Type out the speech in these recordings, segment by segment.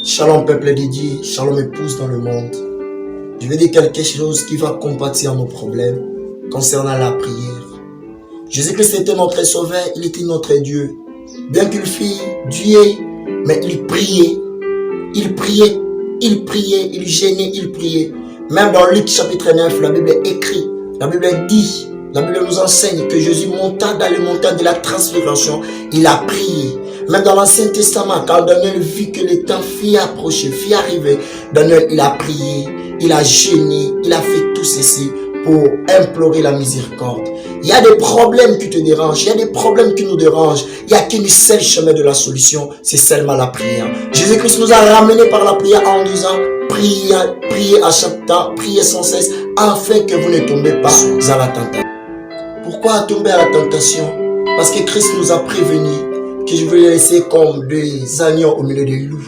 Shalom peuple de Dieu, shalom épouse dans le monde. Je vais dire quelque chose qui va compatir nos problèmes concernant la prière. Jésus-Christ était notre sauveur, il était notre Dieu. Bien qu'il fût Dieu, mais il priait. Il priait, il priait, il gênait, il priait. Même dans Luc chapitre 9, la Bible écrit, la Bible dit, la Bible nous enseigne que Jésus monta dans les montagnes de la transfiguration, il a prié. Même dans l'Ancien Testament, quand Daniel vit que le temps fit approcher, fit arriver, Daniel, il a prié, il a gêné, il a fait tout ceci pour implorer la miséricorde. Il y a des problèmes qui te dérangent, il y a des problèmes qui nous dérangent. Il n'y a qu'une seule chemin de la solution, c'est seulement la prière. Jésus-Christ nous a ramenés par la prière en disant, priez, priez à chaque temps, priez sans cesse, afin que vous ne tombez pas à la tentation. Pourquoi tomber à la tentation? Parce que Christ nous a prévenus que je vais les laisser comme des agneaux au milieu des loups.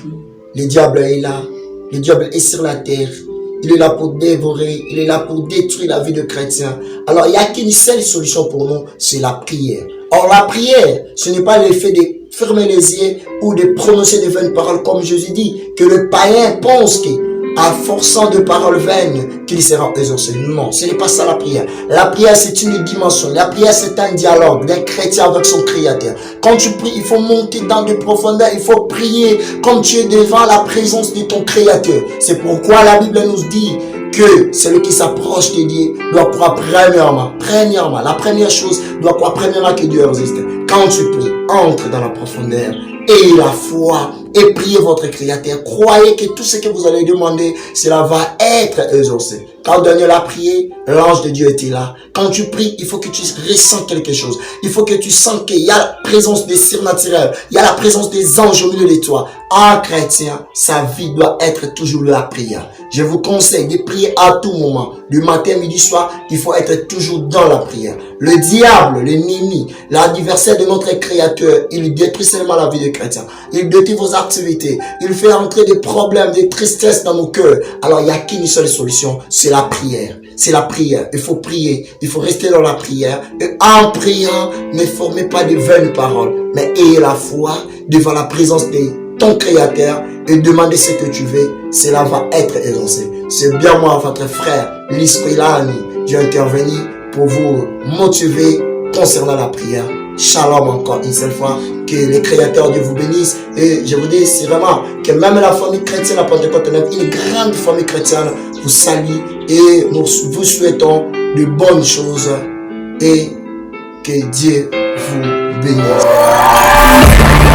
Le diable est là, le diable est sur la terre. Il est là pour dévorer, il est là pour détruire la vie de chrétiens. Alors, il n'y a qu'une seule solution pour nous, c'est la prière. Or, la prière, ce n'est pas l'effet de fermer les yeux ou de prononcer des vaines paroles, comme Jésus dit, que le païen pense qu'en forçant de paroles vaines, qu'il sera exaucé. Non, ce n'est pas ça la prière. La prière, c'est une dimension. La prière, c'est un dialogue d'un chrétien avec son Créateur. Quand tu pries, il faut monter dans des profondeurs. Il faut prier comme tu es devant la présence de ton Créateur. C'est pourquoi la Bible nous dit que celui qui s'approche de Dieu doit croire premièrement, la première chose, doit croire premièrement que Dieu existe. Quand tu pries, entre dans la profondeur et la foi et priez votre Créateur. Croyez que tout ce que vous allez demander, cela va être exaucé. Quand Daniel a prié, l'ange de Dieu était là. Quand tu pries, il faut que tu ressens quelque chose. Il faut que tu sens qu'il y a la présence des surnaturels. Il y a la présence des anges au milieu de toi. Un chrétien, sa vie doit être toujours la prière. Je vous conseille de prier à tout moment. Du matin, midi, soir, il faut être toujours dans la prière. Le diable, l'ennemi, l'adversaire de notre Créateur, il détruit seulement la vie des chrétiens. Il détruit vos activités. Il fait entrer des problèmes, des tristesses dans nos cœurs. Alors, il n'y a qu'une seule solution, c'est la prière. C'est la prière. Il faut prier. Il faut rester dans la prière. Et en priant, ne formez pas de vaines paroles, mais ayez la foi devant la présence de ton Créateur et demandez ce que tu veux. Cela va être exaucé. C'est bien moi, votre frère, Lisprilani. J'ai intervenu pour vous motiver concernant la prière. Shalom encore une seule fois. Que le Créateur Dieu vous bénisse. Et je vous dis, c'est vraiment que même la famille chrétienne à Pentecôte, une grande famille chrétienne, vous salue et nous vous souhaitons de bonnes choses et que Dieu vous bénisse.